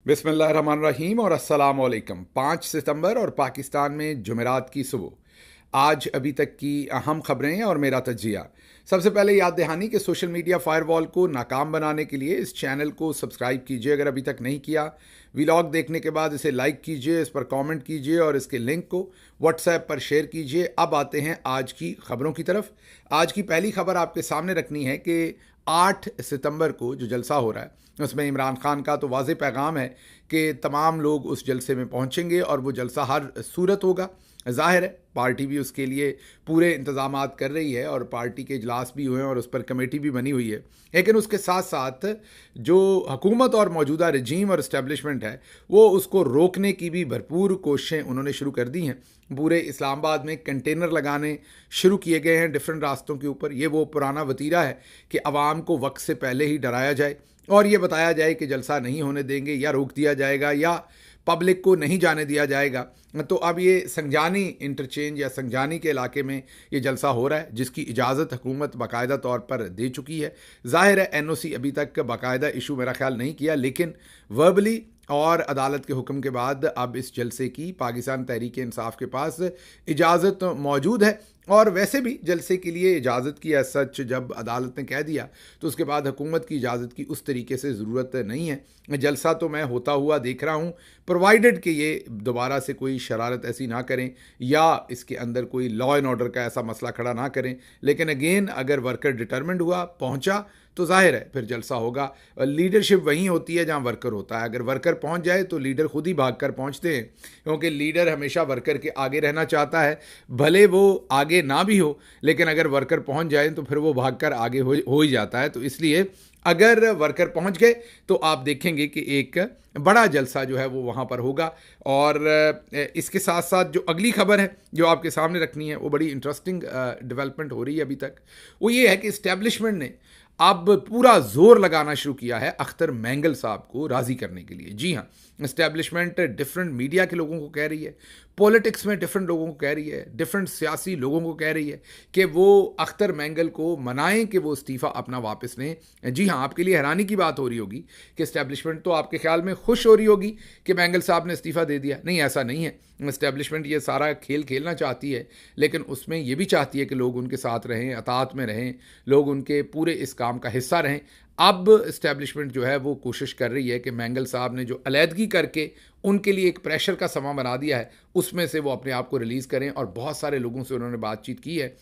बिस्मिल्लाहिर्रहमानिर्रहीम और अस्सलाम वालेकुम। 5 सितंबर और पाकिस्तान में जुमेरात की सुबह। आज अभी तक की अहम खबरें और मेरा तजिया। सबसे पहले याद दहानी कि सोशल मीडिया फायरवॉल को नाकाम बनाने के लिए इस चैनल को सब्सक्राइब कीजिए अगर अभी तक नहीं किया। व्लॉग देखने के बाद इसे लाइक कीजिए, इस पर कमेंट कीजिए और इसके लिंक को व्हाट्सएप पर शेयर कीजिए। अब आते हैं आज की खबरों की तरफ। आज की पहली खबर आपके सामने रखनी है कि 8 सितंबर को जो जलसा हो रहा है उसमें इमरान खान का तो वाज़ेह पैगाम है कि तमाम लोग उस जलसे में पहुंचेंगे और वो जलसा हर सूरत होगा। ज़ाहिर है पार्टी भी उसके लिए पूरे इंतज़ामात कर रही है और पार्टी के इजलास भी हुए हैं और उस पर कमेटी भी बनी हुई है। लेकिन उसके साथ साथ जो हुकूमत और मौजूदा रजीम और इस्टेब्लिशमेंट है वो उसको रोकने की भी भरपूर कोशिशें उन्होंने शुरू कर दी हैं। पूरे इस्लामाबाद में कंटेनर लगाने शुरू किए गए हैं डिफरेंट रास्तों के ऊपर। ये वो पुराना वतीरा है कि अवाम को वक्त से पहले ही डराया जाए और ये बताया जाए कि जलसा नहीं होने देंगे या रोक दिया जाएगा या पब्लिक को नहीं जाने दिया जाएगा। तो अब ये संजानी इंटरचेंज या संजानी के इलाके में ये जलसा हो रहा है जिसकी इजाज़त हुकूमत बाकायदा तौर पर दे चुकी है। ज़ाहिर है एनओसी अभी तक बाकायदा इशू मेरा ख्याल नहीं किया, लेकिन वर्बली और अदालत के हुक्म के बाद अब इस जलसे की पाकिस्तान तहरीक इंसाफ के पास इजाज़त मौजूद है। और वैसे भी जलसे के लिए इजाज़त की एज सच जब अदालत ने कह दिया तो उसके बाद हुकूमत की इजाज़त की उस तरीके से ज़रूरत नहीं है। जलसा तो मैं होता हुआ देख रहा हूँ, प्रोवाइडेड कि ये दोबारा से कोई शरारत ऐसी ना करें या इसके अंदर कोई लॉ एंड ऑर्डर का ऐसा मसला खड़ा ना करें। लेकिन अगेन अगर वर्कर डिटरमिन्ड हुआ, पहुँचा, तो जाहिर है फिर जलसा होगा। लीडरशिप वहीं होती है जहाँ वर्कर होता है। अगर वर्कर पहुँच जाए तो लीडर खुद ही भाग कर पहुँचते हैं, क्योंकि लीडर हमेशा वर्कर के आगे रहना चाहता है, भले वो आगे ना भी हो, लेकिन अगर वर्कर पहुँच जाए तो फिर वो भाग कर आगे हो ही जाता है। तो इसलिए अगर वर्कर पहुंच गए तो आप देखेंगे कि एक बड़ा जलसा जो है वो वहाँ पर होगा। और इसके साथ साथ जो अगली खबर है जो आपके सामने रखनी है वो बड़ी इंटरेस्टिंग डेवलपमेंट हो रही है अभी तक। वो ये है कि इस्टेब्लिशमेंट ने अब पूरा जोर लगाना शुरू किया है अख्तर मैंगल साहब को राज़ी करने के लिए। जी हाँ, इस्टेब्लिशमेंट डिफरेंट मीडिया के लोगों को कह रही है, पॉलिटिक्स में डिफरेंट लोगों को कह रही है, डिफरेंट सियासी लोगों को कह रही है कि वो अख्तर मैंगल को मनाएं कि वो इस्तीफ़ा अपना वापस लें। जी हाँ, आपके लिए हैरानी की बात हो रही होगी कि इस्टेब्लिशमेंट तो आपके ख्याल में खुश हो रही होगी कि मैंगल साहब ने इस्तीफ़ा दे दिया। नहीं, ऐसा नहीं है। इस्टेब्लिशमेंट ये सारा खेल खेलना चाहती है, लेकिन उसमें ये भी चाहती है कि लोग उनके साथ रहें, अताअत में रहें, लोग उनके पूरे इस काम का हिस्सा रहें। अब इस्टेब्लिशमेंट जो है वो कोशिश कर रही है कि मैंगल साहब ने जो अलहदगी करके उनके लिए एक प्रेशर का समा बना दिया है उसमें से वो अपने आप को रिलीज़ करें। और बहुत सारे लोगों से उन्होंने बातचीत की है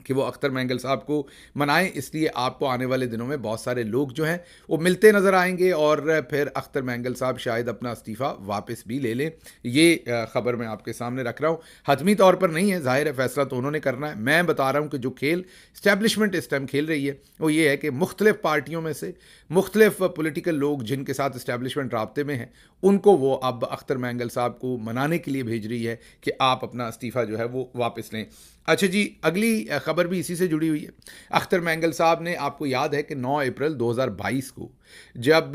कि वो अख्तर मैंगल साहब को मनाएं। इसलिए आपको आने वाले दिनों में बहुत सारे लोग जो हैं वो मिलते नज़र आएंगे और फिर अख्तर मैंगल साहब शायद अपना इस्तीफ़ा वापस भी ले लें। ये ख़बर मैं आपके सामने रख रहा हूँ, हतमी तौर पर नहीं है, ज़ाहिर है फैसला तो उन्होंने करना है। मैं बता रहा हूँ कि जो खेल इस्टेब्लिशमेंट इस टाइम खेल रही है वो ये है कि मुख्तलिफ़ पार्टियों में से मुख्तलिफ़ पोलिटिकल लोग जिनके साथ इस्टेब्लिशमेंट राब्ते में हैं उनको वो अब अख्तर मैंगल साहब को मनाने के लिए भेज रही है कि आप अपना इस्तीफ़ा जो है वो वापस लें। अच्छा जी, अगली खबर भी इसी से जुड़ी हुई है। अख्तर मैंगल साहब ने, आपको याद है कि 9 अप्रैल 2022 को जब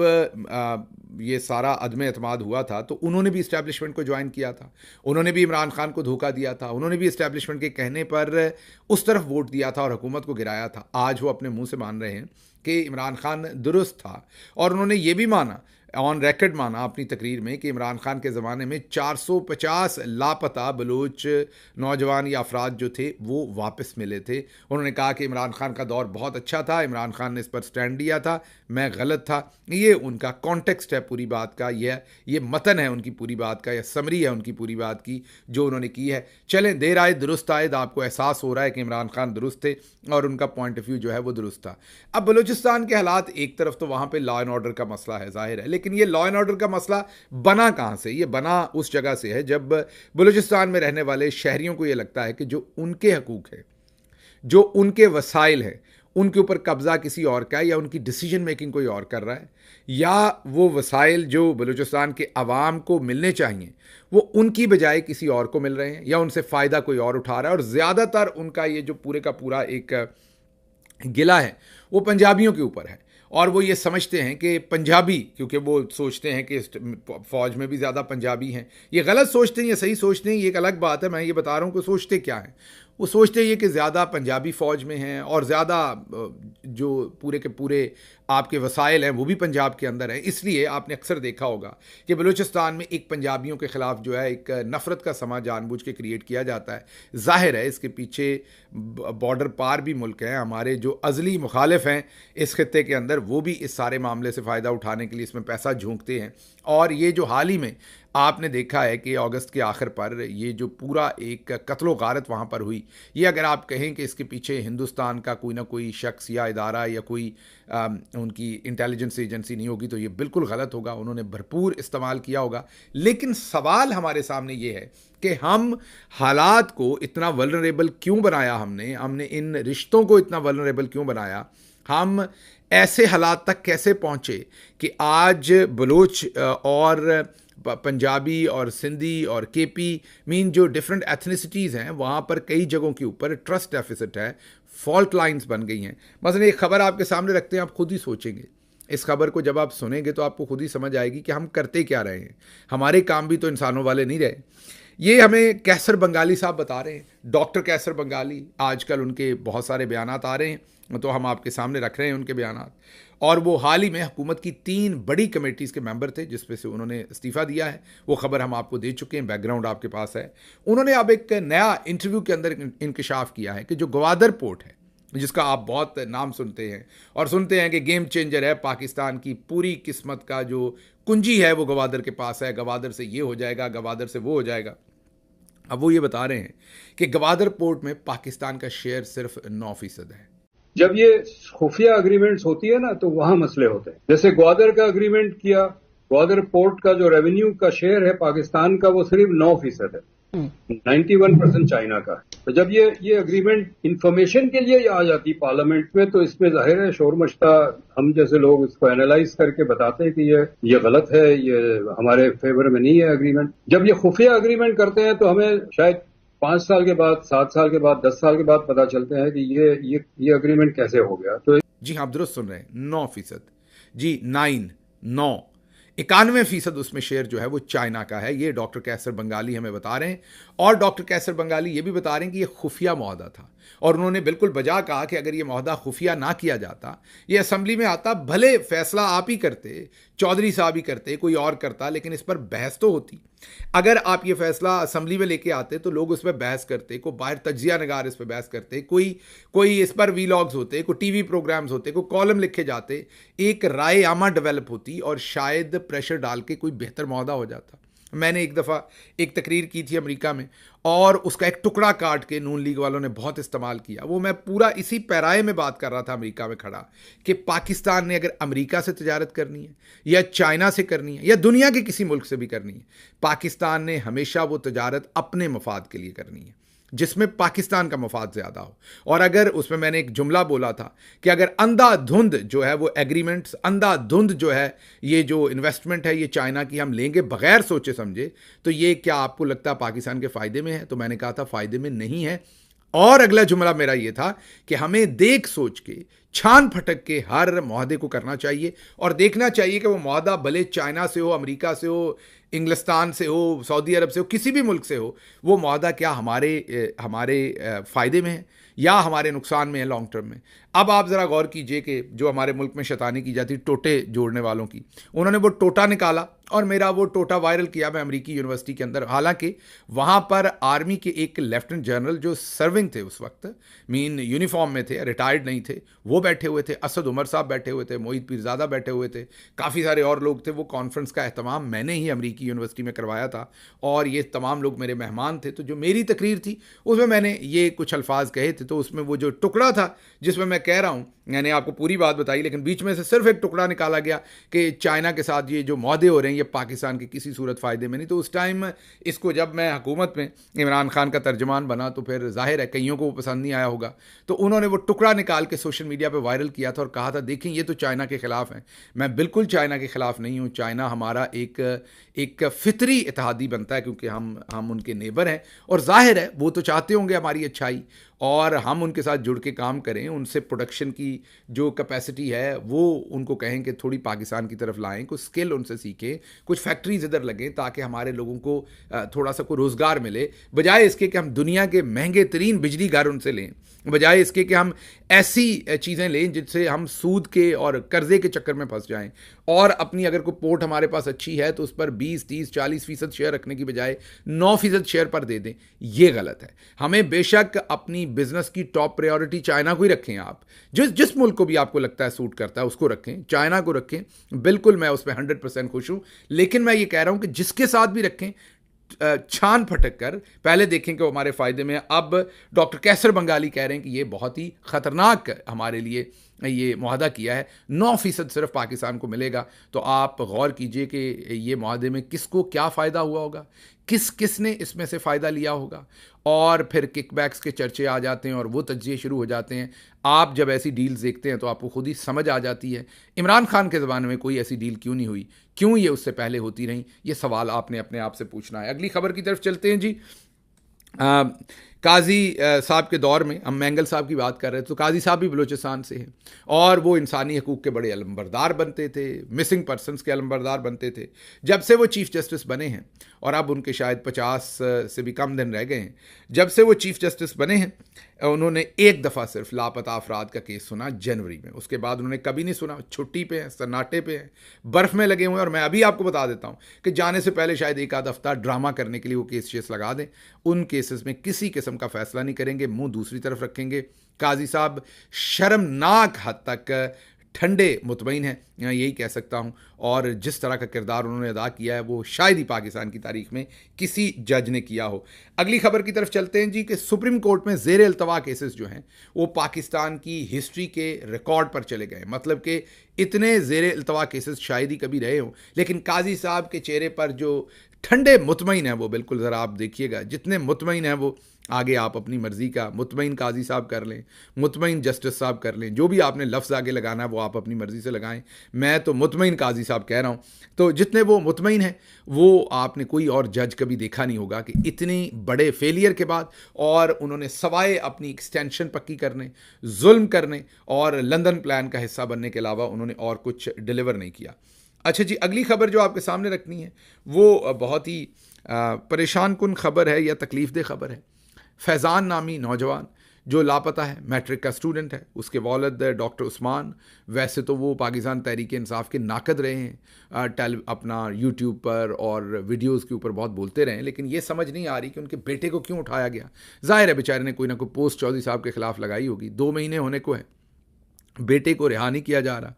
ये सारा अदम एतमाद हुआ था तो उन्होंने भी इस्टेब्लिशमेंट को ज्वाइन किया था, उन्होंने भी इमरान खान को धोखा दिया था, उन्होंने भी इस्टेब्लिशमेंट के कहने पर उस तरफ वोट दिया था और हुकूमत को गिराया था। आज वो अपने मुंह से मान रहे हैं कि इमरान खान दुरुस्त था और उन्होंने ये भी माना, ऑन रिकॉर्ड माना अपनी तकरीर में, कि इमरान खान के ज़माने में 450 लापता बलूच नौजवान या अफराद जो थे वो वापस मिले थे। उन्होंने कहा कि इमरान खान का दौर बहुत अच्छा था, इमरान खान ने इस पर स्टैंड लिया था, मैं गलत था। ये उनका कॉन्टेक्स्ट है पूरी बात का, ये मतन है उनकी पूरी बात का, या समरी है उनकी पूरी बात की जो उन्होंने की है। चलें, देर आए दुरुस्त आयद, आपको एहसास हो रहा है कि इमरान खान दुरुस्त थे और उनका पॉइंट ऑफ व्यू जो है वो दुरुस्त था। अब बलूचिस्तान के हालात, एक तरफ तो वहाँ पर लॉ एंड ऑर्डर का मसला है ज़ाहिर है, लेकिन ये लॉ एंड ऑर्डर का मसला बना कहाँ से? ये बना उस जगह से है जब बलूचिस्तान में रहने वाले शहरियों को ये लगता है कि जो उनके हकूक़ है, जो उनके वसाइल हैं, उनके ऊपर कब्ज़ा किसी और का है, या उनकी डिसीजन मेकिंग कोई और कर रहा है, या वो वसाइल जो बलूचिस्तान के अवाम को मिलने चाहिए वो उनकी बजाय किसी और को मिल रहे हैं, या उनसे फ़ायदा कोई और उठा रहा है। और ज़्यादातर उनका ये जो पूरे का पूरा एक गिला है वो पंजाबियों के ऊपर है। और वो ये समझते हैं कि पंजाबी, क्योंकि वो सोचते हैं कि फ़ौज में भी ज़्यादा पंजाबी हैं। ये गलत सोचते हैं या सही सोचते हैं ये एक अलग बात है, मैं ये बता रहा हूँ कि सोचते क्या हैं। वो सोचते ये कि ज़्यादा पंजाबी फ़ौज में हैं और ज़्यादा जो पूरे के पूरे आपके वसाइल हैं वो भी पंजाब के अंदर हैं। इसलिए आपने अक्सर देखा होगा कि बलूचिस्तान में एक पंजाबियों के ख़िलाफ़ जो है एक नफ़रत का समा जानबूझ के क्रिएट किया जाता है। ज़ाहिर है इसके पीछे बॉर्डर पार भी मुल्क हैं, हमारे जो अज़ली मुखालिफ हैं इस खित्ते के अंदर, वो भी इस सारे मामले से फ़ायदा उठाने के लिए इसमें पैसा झोंकते हैं। और ये जो हाल ही में आपने देखा है कि अगस्त के आखिर पर ये जो पूरा एक कत्लो गारत वहाँ पर हुई, ये अगर आप कहें कि इसके पीछे हिंदुस्तान का कोई ना कोई शख्स या इदारा या कोई उनकी इंटेलिजेंस एजेंसी नहीं होगी तो ये बिल्कुल गलत होगा। उन्होंने भरपूर इस्तेमाल किया होगा। लेकिन सवाल हमारे सामने ये है कि हम हालात को इतना वल्नरेबल क्यों बनाया, हमने इन रिश्तों को इतना वल्नरेबल क्यों बनाया, हम ऐसे हालात तक कैसे पहुँचे कि आज बलोच और पंजाबी और सिंधी और केपी मीन जो डिफरेंट एथनिसिटीज़ हैं वहाँ पर कई जगहों के ऊपर ट्रस्ट डेफिसिट है, फॉल्ट लाइंस बन गई हैं। मसलन एक खबर आपके सामने रखते हैं, आप खुद ही सोचेंगे, इस खबर को जब आप सुनेंगे तो आपको खुद ही समझ आएगी कि हम करते क्या रहे हैं। हमारे काम भी तो इंसानों वाले नहीं रहे। ये हमें कैसर बंगाली साहब बता रहे हैं, डॉक्टर कैसर बंगाली। आजकल उनके बहुत सारे बयानात आ रहे हैं तो हम आपके सामने रख रहे हैं उनके बयानात। और वो हाल ही में हुकूमत की 3 बड़ी कमेटीज़ के मेंबर थे जिसमें से उन्होंने इस्तीफ़ा दिया है। वो खबर हम आपको दे चुके हैं, बैकग्राउंड आपके पास है। उन्होंने अब एक नया इंटरव्यू के अंदर इंकशाफ किया है कि जो ग्वादर पोर्ट है, जिसका आप बहुत नाम सुनते हैं और सुनते हैं कि गेम चेंजर है, पाकिस्तान की पूरी किस्मत का जो कुंजी है वो गवादर के पास है, गवादर से ये हो जाएगा, गवादर से वो हो जाएगा। अब वो ये बता रहे हैं कि गवादर पोर्ट में पाकिस्तान का शेयर सिर्फ 9% है। जब ये खुफिया अग्रीमेंट्स होती है ना तो वहां मसले होते हैं। जैसे ग्वादर का अग्रीमेंट किया, ग्वादर पोर्ट का जो रेवेन्यू का शेयर है पाकिस्तान का वो सिर्फ 9% है, 91% चाइना का है। तो जब ये अग्रीमेंट इंफॉर्मेशन के लिए आ जाती पार्लियामेंट में तो इसमें जाहिर है शोर मचता, हम जैसे लोग इसको एनालाइज करके बताते हैं कि ये गलत है, ये हमारे फेवर में नहीं है अग्रीमेंट। जब ये खुफिया अग्रीमेंट करते हैं तो हमें शायद 5 साल के बाद, 7 साल के बाद, 10 साल के बाद पता चलते हैं कि ये अग्रीमेंट कैसे हो गया। तो जी हाँ, आप दुरुस्त सुन रहे हैं, 9% जी, 9 91% उसमें शेयर जो है वो चाइना का है। ये डॉक्टर कैसर बंगाली हमें बता रहे हैं। और डॉक्टर कैसर बंगाली ये भी बता रहे हैं कि ये खुफिया मुआहदा था और उन्होंने बिल्कुल बजा कहा कि अगर ये मुआहदा खुफिया ना किया जाता, ये असम्बली में आता, भले फैसला आप ही करते, चौधरी साहब ही करते, कोई और करता, लेकिन इस पर बहस तो होती। अगर आप ये फैसला असम्बली में लेके आते तो लोग उस पर बहस करते, कोई बाहर तज्जिया नगार इस पर बहस करते, कोई इस पर वीलॉग्स होते, कोई टीवी प्रोग्राम्स होते, कोई कॉलम लिखे जाते, एक राय आमा डेवलप होती और शायद प्रेशर डाल के कोई बेहतर मुआहदा हो जाता। मैंने एक दफ़ा एक तकरीर की थी अमेरिका में और उसका एक टुकड़ा काट के नून लीग वालों ने बहुत इस्तेमाल किया। वो मैं पूरा इसी पैराए में बात कर रहा था अमेरिका में खड़ा कि पाकिस्तान ने अगर अमेरिका से तजारत करनी है या चाइना से करनी है या दुनिया के किसी मुल्क से भी करनी है, पाकिस्तान ने हमेशा वो तजारत अपने मफाद के लिए करनी है जिसमें पाकिस्तान का मफाद ज़्यादा हो। और अगर उसमें मैंने एक जुमला बोला था कि अगर अंधाधुंध जो है वो एग्रीमेंट्स, अंधाधुंध जो है ये जो इन्वेस्टमेंट है ये चाइना की हम लेंगे बगैर सोचे समझे, तो ये क्या आपको लगता है पाकिस्तान के फ़ायदे में है? तो मैंने कहा था फ़ायदे में नहीं है। और अगला जुमला मेरा ये था कि हमें देख सोच के, छान फटक के हर मुआहदे को करना चाहिए और देखना चाहिए कि वो मुआहदा भले चाइना से हो, अमेरिका से हो, इंग्लिस्तान से हो, सऊदी अरब से हो, किसी भी मुल्क से हो, वो मुआहदा क्या हमारे फ़ायदे में है या हमारे नुकसान में है लॉन्ग टर्म में। अब आप ज़रा गौर कीजिए कि जो हमारे मुल्क में शैतानी की जाती टोटे जोड़ने वालों की, उन्होंने वो टोटा निकाला और मेरा वो टोटा वायरल किया मैं अमेरिकी यूनिवर्सिटी के अंदर। हालांकि वहाँ पर आर्मी के एक लेफ्टिनेंट जनरल जो सर्विंग थे उस वक्त, मीन यूनिफॉर्म में थे, रिटायर्ड नहीं थे, वो बैठे हुए थे, असद उमर साहब बैठे हुए थे, मोहित पीरजादा बैठे हुए थे, काफ़ी सारे और लोग थे। वो कॉन्फ्रेंस का एहतमाम मैंने ही अमेरिकी यूनिवर्सिटी में करवाया था और ये तमाम लोग मेरे मेहमान थे। तो जो मेरी तकरीर थी उसमें मैंने ये कुछ अल्फाज कहे थे। तो उसमें वो जो टुकड़ा था जिसमें मैं कह रहा हूँ, मैंने आपको पूरी बात बताई लेकिन बीच में से सिर्फ एक टुकड़ा निकाला गया कि चाइना के साथ ये जो मुआहदे हो रहे हैं ये पाकिस्तान के किसी सूरत फ़ायदे में नहीं। तो उस टाइम इसको जब मैं हुकूमत में इमरान खान का तर्जमान बना तो फिर जाहिर है कईयों को वो पसंद नहीं आया होगा। तो उन्होंने वो टुकड़ा निकाल के सोशल मीडिया पर वायरल किया था और कहा था देखें ये तो चाइना के ख़िलाफ़ हैं। मैं बिल्कुल चाइना के ख़िलाफ़ नहीं हूँ। चाइना हमारा एक फितरी इत्तेहादी बनता है क्योंकि हम उनके नेबर हैं और जाहिर है वो तो चाहते होंगे हमारी अच्छाई और हम उनके साथ जुड़ के काम करें, उनसे प्रोडक्शन की जो कैपेसिटी है वो उनको कहें कि थोड़ी पाकिस्तान की तरफ लाएं, कुछ स्किल उनसे सीखें, कुछ फैक्ट्रीज इधर लगें ताकि हमारे लोगों को थोड़ा सा कोई रोज़गार मिले, बजाय इसके कि हम दुनिया के महंगे तरीन बिजली घर उनसे लें, बजाय इसके कि हम ऐसी चीज़ें लें जिससे हम सूद के और कर्जे के चक्कर में फंस जाएं, और अपनी अगर कोई पोर्ट हमारे पास अच्छी है तो उस पर 20-30-40% शेयर रखने की बजाय 9% शेयर पर दे दें। ये गलत है। हमें बेशक अपनी बिजनेस की टॉप प्रायोरिटी चाइना को ही रखें, आप जिस मुल्क को भी आपको लगता है सूट करता है उसको रखें, चाइना को रखें, बिल्कुल मैं उसमें 100% खुश हूं। लेकिन मैं ये कह रहा हूं कि जिसके साथ भी रखें छान फटक कर पहले देखें कि वो हमारे फायदे में। अब डॉक्टर कैसर बंगाली कह रहे हैं कि ये बहुत ही खतरनाक हमारे लिए ये मुआहदा किया है, 9% सिर्फ पाकिस्तान को मिलेगा। तो आप गौर कीजिए कि ये मुआहदे में किसको क्या फ़ायदा हुआ होगा, किसने इसमें से फ़ायदा लिया होगा, और फिर किकबैक्स के चर्चे आ जाते हैं और वो तज्जिए शुरू हो जाते हैं। आप जब ऐसी डील्स देखते हैं तो आपको खुद ही समझ आ जाती है इमरान खान के ज़माने में कोई ऐसी डील क्यों नहीं हुई, क्यों ये उससे पहले होती रही। ये सवाल आपने अपने आप से पूछना है। अगली खबर की तरफ चलते हैं जी। काजी साहब के दौर में, हम मैंगल साहब की बात कर रहे थे, तो काजी साहब भी बलूचिस्तान से हैं और वो इंसानी हकूक़ के बड़े अलंबरदार बनते थे, मिसिंग पर्सनस के अलंबरदार बनते थे। जब से वो चीफ़ जस्टिस बने हैं, और अब उनके शायद 50 से भी कम दिन रह गए हैं, जब से वो चीफ़ जस्टिस बने हैं उन्होंने एक दफ़ा सिर्फ लापता अफराद का केस सुना जनवरी में, उसके बाद उन्होंने कभी नहीं सुना। छुट्टी पे हैं, सन्नाटे पे हैं, बर्फ़ में लगे हुए हैं। और मैं अभी आपको बता देता हूँ कि जाने से पहले शायद एक आध हफ्ता ड्रामा करने के लिए वो केस लगा दें। उन केसेस में किसी किस्म का फैसला नहीं करेंगे, मुंह दूसरी तरफ रखेंगे। काजी साहब शर्मनाक हद तक ठंडे मुतमईन हैं, मैं यही कह सकता हूँ। और जिस तरह का किरदार उन्होंने अदा किया है वो शायद ही पाकिस्तान की तारीख में किसी जज ने किया हो। अगली खबर की तरफ चलते हैं जी कि सुप्रीम कोर्ट में ज़ेर अल्तवा केसेस जो हैं वो पाकिस्तान की हिस्ट्री के रिकॉर्ड पर चले गए। मतलब कि इतने ज़ेर अल्तवा केसेस शायद ही कभी रहे हों, लेकिन काजी साहब के चेहरे पर जो ठंडे मुतमईन है वो बिल्कुल ज़रा आप देखिएगा, जितने मुतमईन हैं वो आगे आप अपनी मर्ज़ी का मुतमईन काजी साहब कर लें, मुतमईन जस्टिस साहब कर लें, जो भी आपने लफ्ज़ आगे लगाना है वो आप अपनी मर्ज़ी से लगाएं। मैं तो मुतमईन काजी साहब कह रहा हूँ। तो जितने वो मुतमईन हैं वो आपने कोई और जज कभी देखा नहीं होगा कि इतने बड़े फेलियर के बाद, और उन्होंने सवाए अपनी एक्सटेंशन पक्की करने, जुल्म करने और लंदन प्लान का हिस्सा बनने के अलावा उन्होंने और कुछ डिलीवर नहीं किया। अच्छा जी, अगली खबर जो आपके सामने रखनी है वो बहुत ही परेशान कुन खबर है या तकलीफ़देह खबर है। फैज़ान नामी नौजवान जो लापता है, मैट्रिक का स्टूडेंट है, उसके वालिद डॉक्टर उस्मान, वैसे तो वो पाकिस्तान तहरीक इंसाफ के नाकद रहे हैं, अपना यूट्यूब पर और वीडियोज़ के ऊपर बहुत बोलते रहे, लेकिन ये समझ नहीं आ रही कि उनके बेटे को क्यों उठाया गया। ज़ाहिर है बेचारे ने कोई ना कोई पोस्ट चौधरी साहब के ख़िलाफ़ लगाई होगी। 2 महीने होने को है, बेटे को रिहा नहीं किया जा रहा।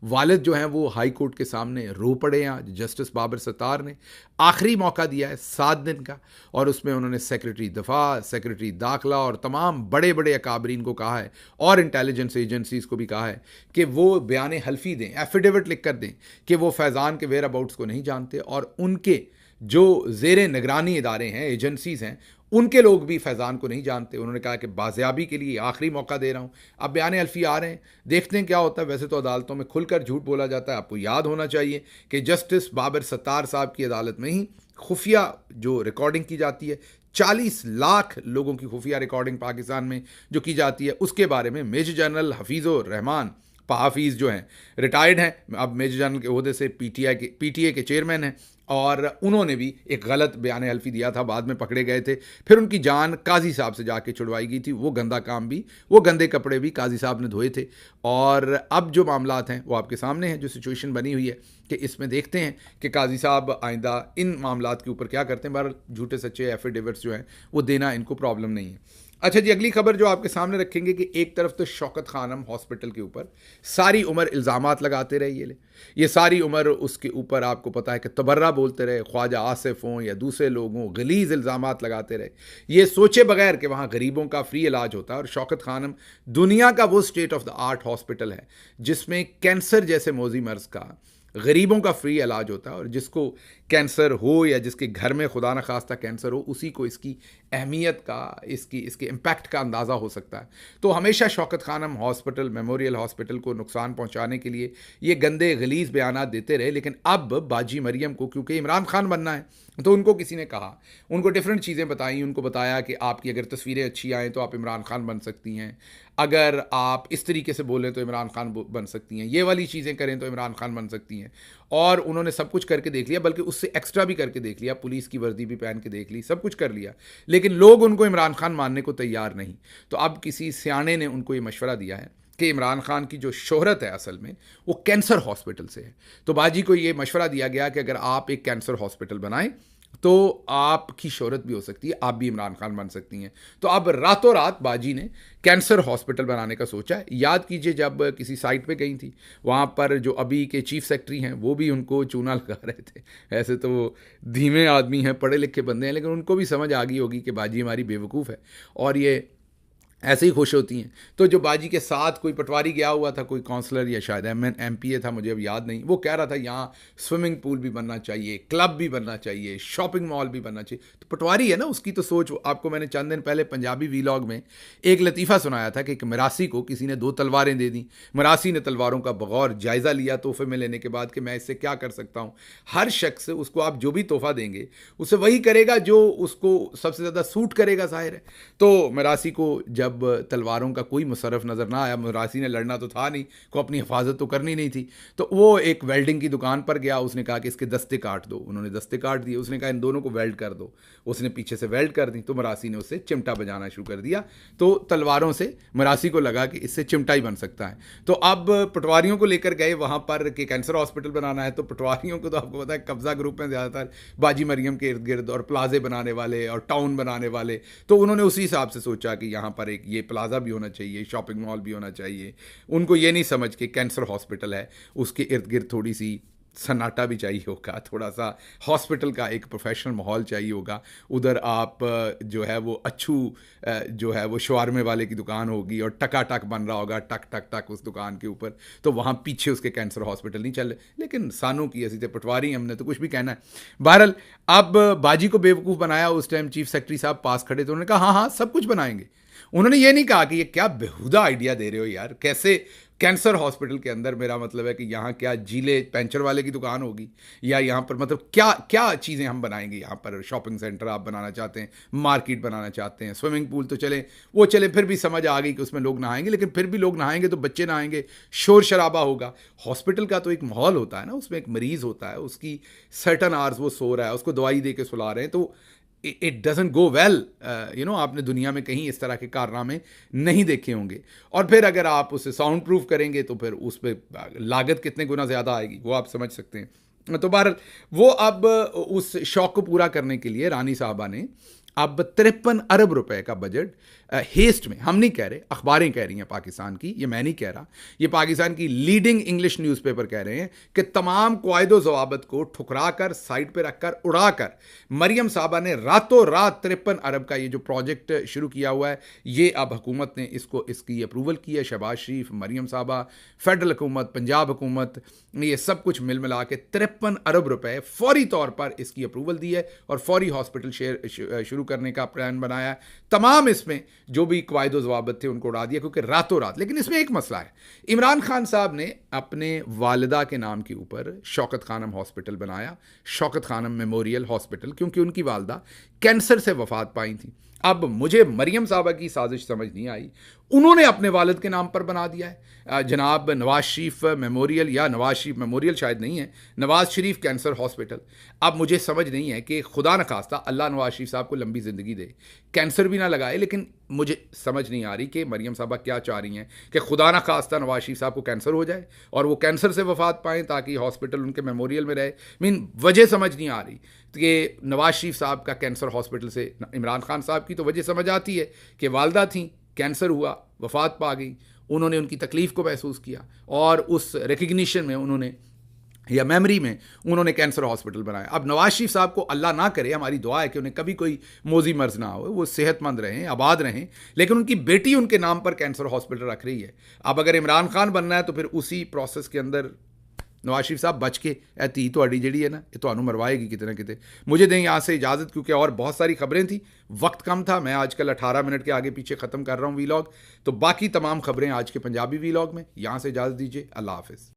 वालिद जो हैं वो हाई कोर्ट के सामने रो पड़े हैं। आज जस्टिस बाबर सत्तार ने आखिरी मौका दिया है 7 दिन का, और उसमें उन्होंने सेक्रेटरी दफा, सेक्रेटरी दाखिला और तमाम बड़े बड़े अकाबरीन को कहा है, और इंटेलिजेंस एजेंसीज़ को भी कहा है कि वो बयान हल्फी दें, एफिडेविट लिख कर दें कि वो फैज़ान के वेयर अबाउट्स को नहीं जानते, और उनके जो ज़ेरे निगरानी इदारे हैं, एजेंसीज़ हैं, उनके लोग भी फैज़ान को नहीं जानते। उन्होंने कहा कि बाज़ियाबी के लिए आखिरी मौका दे रहा हूँ। अब बयान अल्फी आ रहे हैं, देखते हैं क्या होता है। वैसे तो अदालतों में खुलकर झूठ बोला जाता है। आपको याद होना चाहिए कि जस्टिस बाबर सत्तार साहब की अदालत में ही खुफिया जो रिकॉर्डिंग की जाती है, 40 लाख लोगों की खुफिया रिकॉर्डिंग पाकिस्तान में जो की जाती है, उसके बारे में मेजर जनरल हफीज़ुर रहमान हाफिज़ जो हैं, रिटायर्ड हैं, अब मेजर जनरल के ओहदे से पीटीए के चेयरमैन हैं, और उन्होंने भी एक गलत बयान हल्फी दिया था, बाद में पकड़े गए थे, फिर उनकी जान काजी साहब से जाके छुड़वाई गई थी। वो गंदा काम भी, वो गंदे कपड़े भी काजी साहब ने धोए थे। और अब जो मामलात हैं वो आपके सामने हैं, जो सिचुएशन बनी हुई है कि इसमें देखते हैं कि काजी साहब आइंदा इन मामलात के ऊपर क्या करते हैं। बार झूठे सच्चे एफिडेविट्स जो हैं वो देना इनको प्रॉब्लम नहीं है। अच्छा जी, अगली खबर जो आपके सामने रखेंगे कि एक तरफ तो शौकत खानम हॉस्पिटल के ऊपर सारी उम्र इल्ज़ामात लगाते रहे, ये सारी उम्र उसके ऊपर आपको पता है कि तबर्रा बोलते रहे, ख्वाजा आसिफ हों या दूसरे लोग हों, गलीज़ इल्ज़ामात लगाते रहे, ये सोचे बगैर कि वहाँ गरीबों का फ्री इलाज होता है। और शौकत खानम दुनिया का वो state of the art hospital है जिसमें कैंसर जैसे मौजी मर्ज़ का गरीबों का फ्री इलाज होता है, और जिसको कैंसर हो या जिसके घर में खुदा न खास्ता कैंसर हो, उसी को इसकी अहमियत का, इसके इम्पैक्ट का अंदाज़ा हो सकता है। तो हमेशा Shaukat Khanum hospital, memorial hospital को नुकसान पहुंचाने के लिए ये गंदे गलीज़ बयानात देते रहे, लेकिन अब बाजी मरियम को क्योंकि इमरान खान बनना है, तो उनको किसी ने कहा, उनको डिफरेंट चीज़ें बताई, उनको बताया कि आपकी अगर तस्वीरें अच्छी आएँ तो आप इमरान खान बन सकती हैं, अगर आप इस तरीके से बोलें तो इमरान खान बन सकती हैं, ये वाली चीज़ें करें तो इमरान खान बन सकती हैं। और उन्होंने सब कुछ करके देख लिया, बल्कि उससे एक्स्ट्रा भी करके देख लिया, पुलिस की वर्दी भी पहन के देख ली, सब कुछ कर लिया, लेकिन लोग उनको इमरान खान मानने को तैयार नहीं। तो अब किसी सियाने ने उनको ये मशवरा दिया है कि इमरान खान की जो शोहरत है असल में वो कैंसर हॉस्पिटल से है। तो बाजी को ये मशवरा दिया गया कि अगर आप एक कैंसर हॉस्पिटल बनाएं तो आपकी शोहरत भी हो सकती है, आप भी इमरान खान बन सकती हैं। तो अब रातों रात बाजी ने कैंसर हॉस्पिटल बनाने का सोचा है। याद कीजिए जब किसी साइट पे गई थी, वहाँ पर जो अभी के चीफ सेक्रेटरी हैं वो भी उनको चूना लगा रहे थे। ऐसे तो वो धीमे आदमी हैं, पढ़े लिखे बंदे हैं, लेकिन उनको भी समझ आ गई होगी कि बाजी हमारी बेवकूफ़ है और ये ऐसे ही खुश होती हैं। तो जो बाजी के साथ कोई पटवारी गया हुआ था, कोई काउंसलर या शायद MPA था, मुझे अब याद नहीं, वो कह रहा था यहाँ स्विमिंग पूल भी बनना चाहिए, क्लब भी बनना चाहिए, शॉपिंग मॉल भी बनना चाहिए। तो पटवारी है ना, उसकी तो सोच। आपको मैंने चंद दिन पहले पंजाबी वीलॉग में एक लतीफ़ा सुनाया था कि एक मरासी को किसी ने 2 तलवारें दे दी। मरासी ने तलवारों का बगौर जायज़ा लिया तोहफे में लेने के बाद कि मैं इससे क्या कर सकता हूँ। हर शख्स उसको आप जो भी तोहफा देंगे उससे वही करेगा जो उसको सबसे ज़्यादा सूट करेगा, ज़ाहिर है। तो मरासी को जब तलवारों का कोई मुशर्रफ नज़र ना आया, मरासी ने लड़ना तो था नहीं, को अपनी हिफाजत तो करनी नहीं थी, तो वो एक वेल्डिंग की दुकान पर गया। उसने कहा कि इसके दस्ते काट दो। उन्होंने दस्ते काट दिए। उसने कहा इन दोनों को वेल्ड कर दो। उसने पीछे से वेल्ड कर दी। तो मरासी ने उससे चिमटा बजाना शुरू कर दिया। तो तलवारों से मरासी को लगा कि इससे चिमटा ही बन सकता है। तो अब पटवारियों को लेकर गए वहाँ पर कि कैंसर हॉस्पिटल बनाना है। तो पटवारियों को तो आपको पता है कब्जा ग्रुप में ज़्यादातर बाजी मरियम के इर्द गिर्द और प्लाजे बनाने वाले और टाउन बनाने वाले। तो उन्होंने उसी हिसाब से सोचा कि यहाँ पर एक ये प्लाजा भी होना चाहिए, शॉपिंग मॉल भी होना चाहिए। उनको ये नहीं समझ के कैंसर हॉस्पिटल है, उसके इर्द गिर्द थोड़ी सी सन्नाटा भी चाहिए होगा, थोड़ा सा हॉस्पिटल का एक प्रोफेशनल माहौल चाहिए होगा। उधर आप जो है वो अच्छू जो है वो शवारमे वाले की दुकान होगी और टकाटक बन रहा होगा, टक टक टक उस दुकान के ऊपर, तो वहाँ पीछे उसके कैंसर हॉस्पिटल नहीं चल। लेकिन सानों की ऐसी थे पटवारी, हमने तो कुछ भी कहना है। बहरहाल अब बाजी को बेवकूफ़ बनाया। उस टाइम चीफ सेक्रेटरी साहब पास खड़े थे, उन्होंने कहा हाँ हाँ सब कुछ बनाएंगे। उन्होंने ये नहीं कहा कि ये क्या बेहुदा आइडिया दे रहे हो यार, कैसे कैंसर हॉस्पिटल के अंदर, मेरा मतलब है कि यहाँ क्या जीले पंचर वाले की दुकान होगी या यहाँ पर मतलब क्या क्या चीज़ें हम बनाएंगे। यहाँ पर शॉपिंग सेंटर आप बनाना चाहते हैं, मार्केट बनाना चाहते हैं, स्विमिंग पूल तो चले वो चले, फिर भी समझ आ गई कि उसमें लोग नहाएंगे, लेकिन फिर भी लोग नहाएंगे तो बच्चे नहाएंगे, शोर शराबा होगा। हॉस्पिटल का तो एक माहौल होता है ना, उसमें एक मरीज़ होता है, उसकी सर्टन आवर्स वो सो रहा है, उसको दवाई दे के सुला रहे हैं, तो इट डजंट गो वेल। आपने दुनिया में कहीं इस तरह के कारनामे नहीं देखे होंगे। और फिर अगर आप उसे साउंड प्रूफ करेंगे तो फिर उस पर लागत कितने गुना ज़्यादा आएगी वो आप समझ सकते हैं। तो बहरहाल वो अब उस शौक को पूरा करने के लिए रानी साहबा ने अब 53 अरब रुपए का बजट हेस्ट में, हम नहीं कह रहे, अखबारें कह रही हैं पाकिस्तान की, ये मैं नहीं कह रहा, ये पाकिस्तान की लीडिंग इंग्लिश न्यूज़पेपर कह रहे हैं कि तमाम कायदो ज़वाबत को ठुकरा कर, साइड पे रखकर, उड़ाकर मरियम साहबा ने रातों रात 53 अरब का ये जो प्रोजेक्ट शुरू किया हुआ है, ये अब हुकूमत ने इसकी अप्रूवल की है। शहबाज शरीफ, मरियम साहबा, फेडरल हुकूमत, पंजाब हुकूमत, ये सब कुछ मिल मिला के 53 अरब रुपए फौरी तौर पर इसकी अप्रूवल दी है और फौरी हॉस्पिटल शुरू करने का प्लान बनाया। तमाम इसमें जो भी कवायदो ज़वाबत थे उनको उड़ा दिया, क्योंकि रातों रात। लेकिन इसमें एक मसला है, इमरान खान साहब ने अपने वालिदा के नाम के ऊपर शौकत खानम हॉस्पिटल बनाया, शौकत खानम मेमोरियल हॉस्पिटल, क्योंकि उनकी वालिदा कैंसर से वफात पाई थी। अब मुझे मरियम साहबा की साजिश समझ नहीं आई, उन्होंने अपने वालिद के नाम पर बना दिया है जनाब नवाज शरीफ मेमोरियल, या नवाज शरीफ मेमोरियल शायद नहीं है, नवाज शरीफ कैंसर हॉस्पिटल। अब मुझे समझ नहीं है कि खुदा न खास्ता अल्लाह नवाज शरीफ साहब को लंबी ज़िंदगी दे, कैंसर भी ना लगाए, लेकिन मुझे समझ नहीं आ रही कि मरियम साहबा क्या चाह रही हैं कि खुदा न खास्ता नवाज शरीफ साहब को कैंसर हो जाए और वो कैंसर से वफात पाएँ ताकि हॉस्पिटल उनके मेमोरियल में रहे। वजह समझ नहीं आ रही कि नवाज शरीफ साहब का कैंसर हॉस्पिटल से, इमरान खान साहब की तो वजह समझ आती है कि वालदा थी, कैंसर हुआ, वफात पा गई, उन्होंने उनकी तकलीफ़ को महसूस किया और उस रिकग्निशन में उन्होंने या मेमोरी में उन्होंने कैंसर हॉस्पिटल बनाया। अब नवाज शरीफ साहब को अल्लाह ना करे, हमारी दुआ है कि उन्हें कभी कोई मोजी मर्ज ना हो, वो सेहतमंद रहें, आबाद रहें, लेकिन उनकी बेटी उनके नाम पर कैंसर हॉस्पिटल रख रही है। अब अगर इमरान खान बनना है तो फिर उसी प्रोसेस के अंदर नवाज शरीफ साहब बच के ए धी तुहाड़ी जिहड़ी है ना ये तुहानू मरवाएगी किते ना किते। मुझे दें यहाँ से इजाज़त, क्योंकि और बहुत सारी खबरें थी, वक्त कम था। मैं आजकल 18 मिनट के आगे पीछे ख़त्म कर रहा हूँ वीलॉग, तो बाकी तमाम खबरें आज के पंजाबी वीलॉग में। यहाँ से इजाज़त दीजिए, अल्लाह हाफिज़।